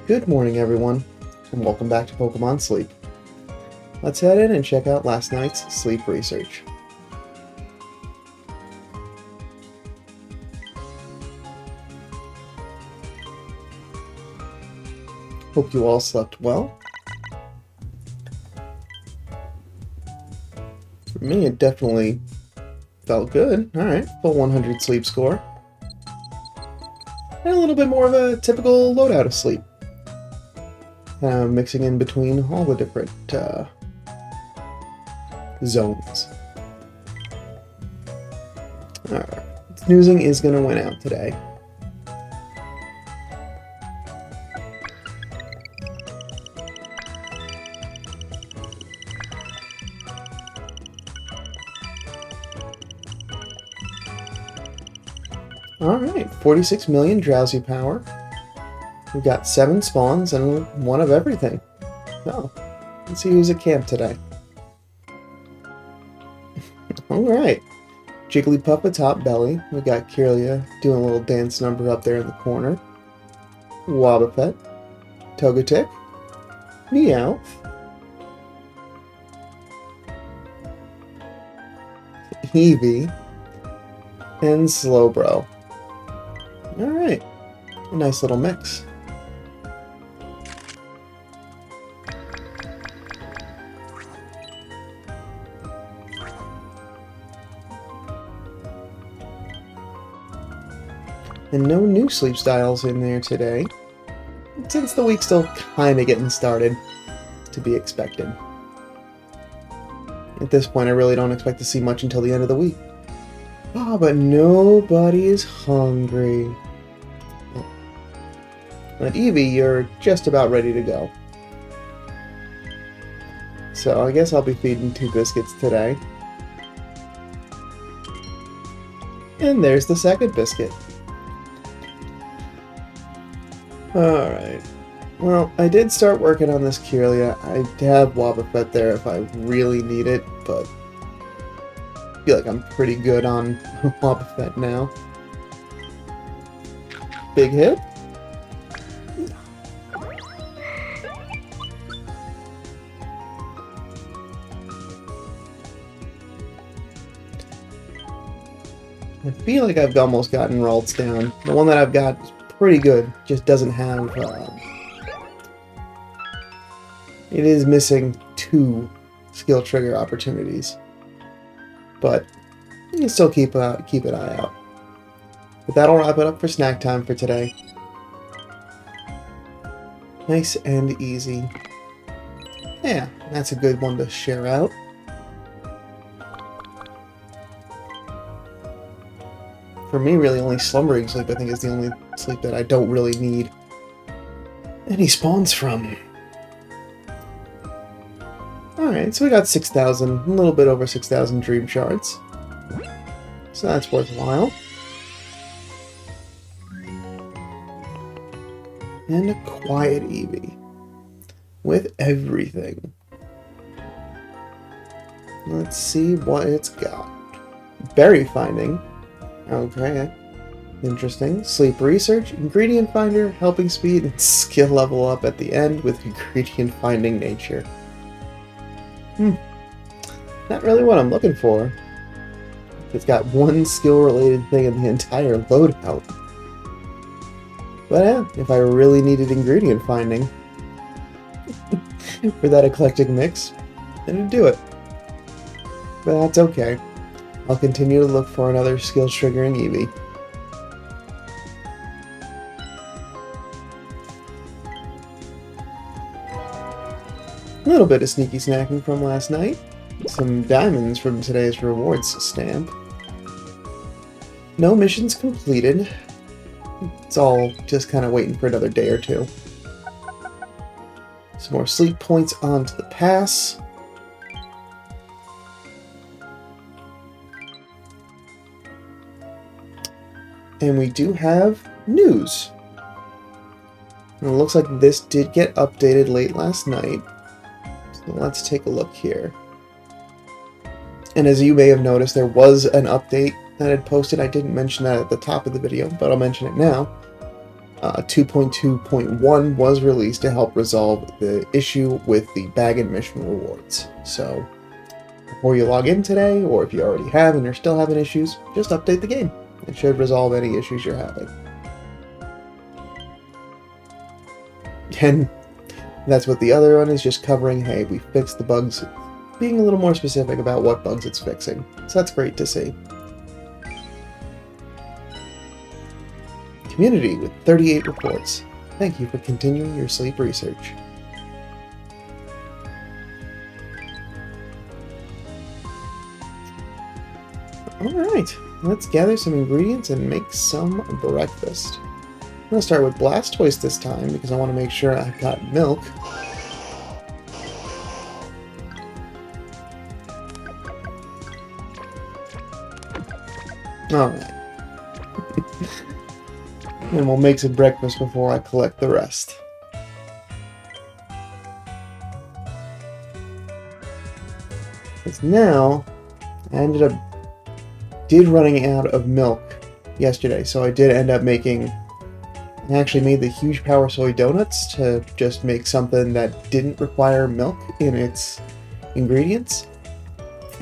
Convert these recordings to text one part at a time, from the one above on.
Good morning, everyone, and welcome back to Pokemon Sleep. Let's head in and check out last night's sleep research. Hope you all slept well. For me, it definitely felt good. Alright, full 100 sleep score. And a little bit more of a typical loadout of sleep. Mixing in between all the different zones. Alright, snoozing is going to win out today. Alright, 46 million drowsy power. We've got 7 spawns and 1 of everything. Oh, let's see who's at camp today. Alright, Jigglypuff atop belly. We got Kirlia doing a little dance number up there in the corner. Wobbuffet, Togetic, Meowth, Eevee, and Slowbro. Alright, a nice little mix. And no new sleep styles in there today, since the week's still kinda getting started, to be expected. At this point, I really don't expect to see much until the end of the week. Ah, but nobody is hungry. But Eevee, you're just about ready to go. So I guess I'll be feeding 2 biscuits today. And there's the second biscuit. Alright. Well, I did start working on this Kirlia. I have Wobbuffet there if I really need it, but I feel like I'm pretty good on Wobbuffet now. Big hit. I feel like I've almost gotten Ralts down. The one that I've got is pretty good, just doesn't have... it is missing 2 skill trigger opportunities. But you can still keep an eye out. But that'll wrap it up for snack time for today. Nice and easy. Yeah, that's a good one to share out. For me, really, only slumbering sleep, I think, is the only sleep that I don't really need any spawns from. Alright, so we got 6,000, a little bit over 6,000 dream shards. So that's worthwhile. And a quiet Eevee. With everything. Let's see what it's got. Berry finding. Okay. Interesting. Sleep research, ingredient finder, helping speed, and skill level up at the end with ingredient finding nature. Not really what I'm looking for. It's got 1 skill related thing in the entire loadout. But yeah, if I really needed ingredient finding for that eclectic mix, then I'd do it. But that's okay. I'll continue to look for another skill triggering Eevee. A little bit of sneaky snacking from last night. Some diamonds from today's rewards stamp. No missions completed. It's all just kind of waiting for another day or 2. Some more sleep points onto the pass. And we do have news. And it looks like this did get updated late last night. So let's take a look here. And as you may have noticed, there was an update that I had posted. I didn't mention that at the top of the video, but I'll mention it now. 2.2.1 was released to help resolve the issue with the bag and mission rewards. So, before you log in today, or if you already have and you're still having issues, just update the game. It should resolve any issues you're having. And that's what the other one is, just covering, hey, we fixed the bugs, being a little more specific about what bugs it's fixing. So that's great to see. Community with 38 reports. Thank you for continuing your sleep research. Alright, let's gather some ingredients and make some breakfast. I'm going to start with Blastoise this time because I want to make sure I've got milk. Alright. And we'll make some breakfast before I collect the rest. Because now, I did running out of milk yesterday, so I did end up I actually made the huge power soy donuts to just make something that didn't require milk in its ingredients.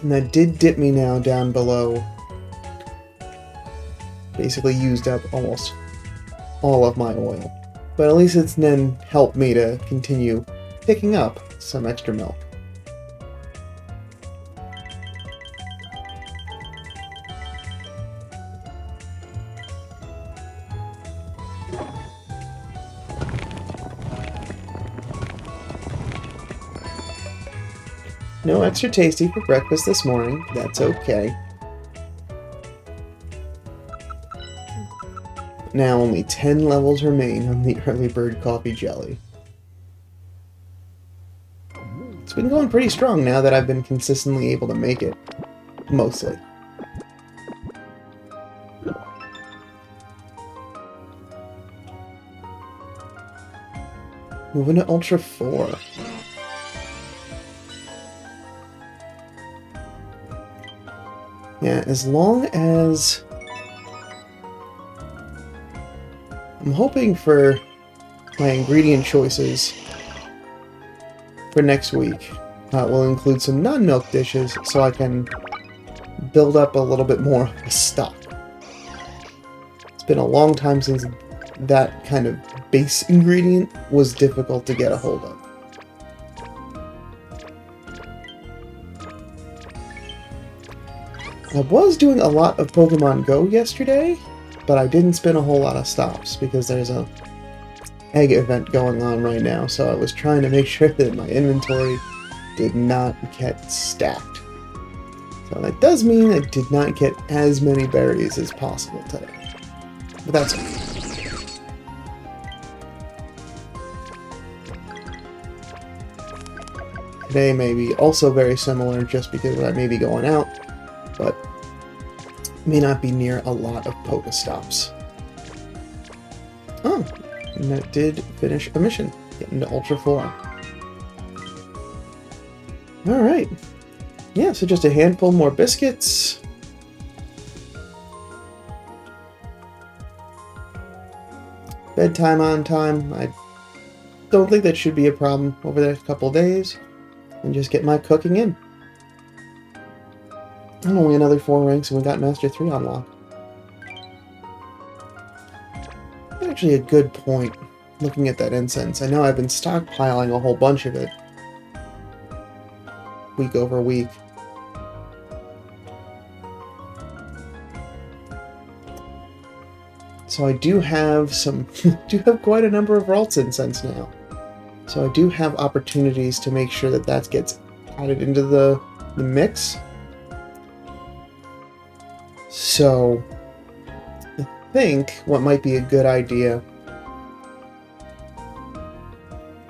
And that did dip me now down below. Basically used up almost all of my oil. But at least it's then helped me to continue picking up some extra milk. No extra tasty for breakfast this morning. That's okay. Now only 10 levels remain on the early bird coffee jelly. It's been going pretty strong now that I've been consistently able to make it. Mostly. Moving to Ultra 4. Yeah, as long as... I'm hoping for my ingredient choices for next week will include some non-milk dishes so I can build up a little bit more of a stock. It's been a long time since that kind of base ingredient was difficult to get a hold of. I was doing a lot of Pokemon Go yesterday, but I didn't spin a whole lot of stops because there's a egg event going on right now, so I was trying to make sure that my inventory did not get stacked. So that does mean I did not get as many berries as possible today. But that's okay. Today may be also very similar just because I may be going out, but may not be near a lot of Pokestops. Oh, and that did finish a mission. Getting to Ultra 4. Alright. Yeah, so just a handful more biscuits. Bedtime on time. I don't think that should be a problem over the next couple of days. And just get my cooking in. Only another 4 ranks and we got Master 3 on lock. Actually a good point, looking at that incense. I know I've been stockpiling a whole bunch of it. Week over week. So I do have quite a number of Ralts incense now. So I do have opportunities to make sure that gets added into the mix. So, I think what might be a good idea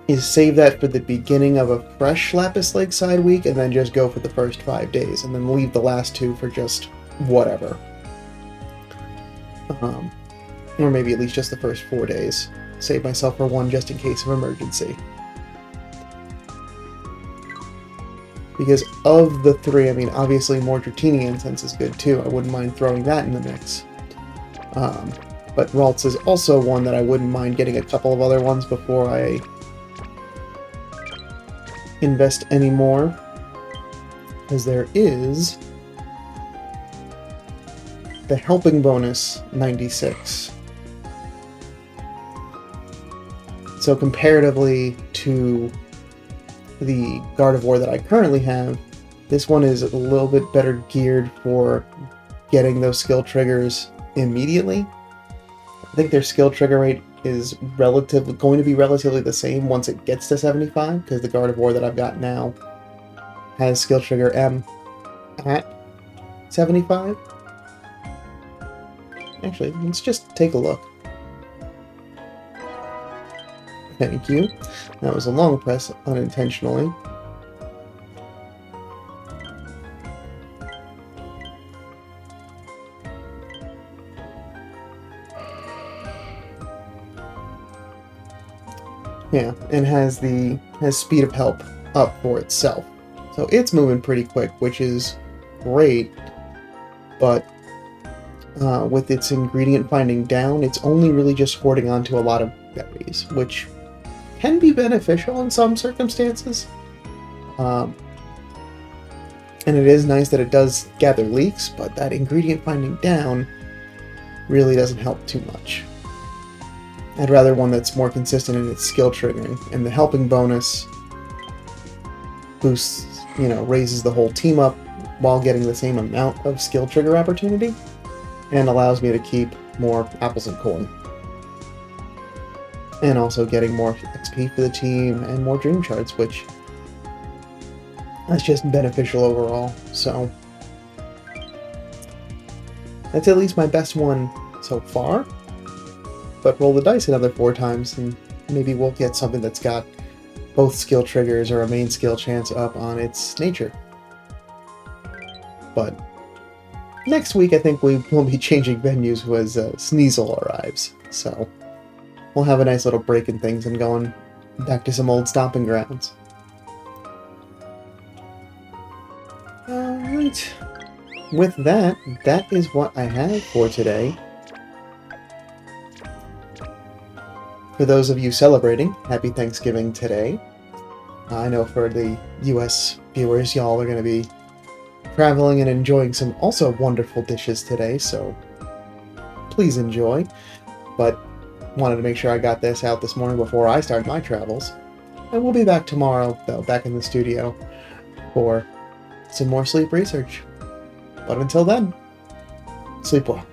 is save that for the beginning of a fresh Lapis Lakeside week and then just go for the first 5 days and then leave the last 2 for just whatever. Or maybe at least just the first 4 days. Save myself for 1 just in case of emergency. Because of the 3, I mean, obviously more Dratini incense is good too. I wouldn't mind throwing that in the mix. But But Ralts is also one that I wouldn't mind getting a couple of other ones before I invest any more. Because there is the Helping Bonus 96. So comparatively to the Gardevoir that I currently have, this one is a little bit better geared for getting those skill triggers immediately. I think their skill trigger rate is going to be relatively the same once it gets to 75, because the Gardevoir that I've got now has skill trigger M at 75. Actually, let's just take a look. Thank you. That was a long press unintentionally. Yeah, and has speed of help up for itself. So it's moving pretty quick, which is great, but with its ingredient finding down, it's only really just hoarding onto a lot of berries, which can be beneficial in some circumstances. And it is nice that it does gather leeks, but that ingredient finding down really doesn't help too much. I'd rather one that's more consistent in its skill triggering, and the helping bonus boosts, raises the whole team up while getting the same amount of skill trigger opportunity, and allows me to keep more apples and corn. And also getting more XP for the team and more dream shards, which that's just beneficial overall. So that's at least my best one so far. But roll the dice another 4 times, and maybe we'll get something that's got both skill triggers or a main skill chance up on its nature. But next week, I think we will be changing venues as Sneasel arrives. So we'll have a nice little break in things and going back to some old stomping grounds. Alright. With that, that is what I have for today. For those of you celebrating, happy Thanksgiving today. I know for the US viewers, y'all are going to be traveling and enjoying some also wonderful dishes today, so please enjoy. But wanted to make sure I got this out this morning before I start my travels. And we'll be back tomorrow, though, back in the studio for some more sleep research. But until then, sleep well.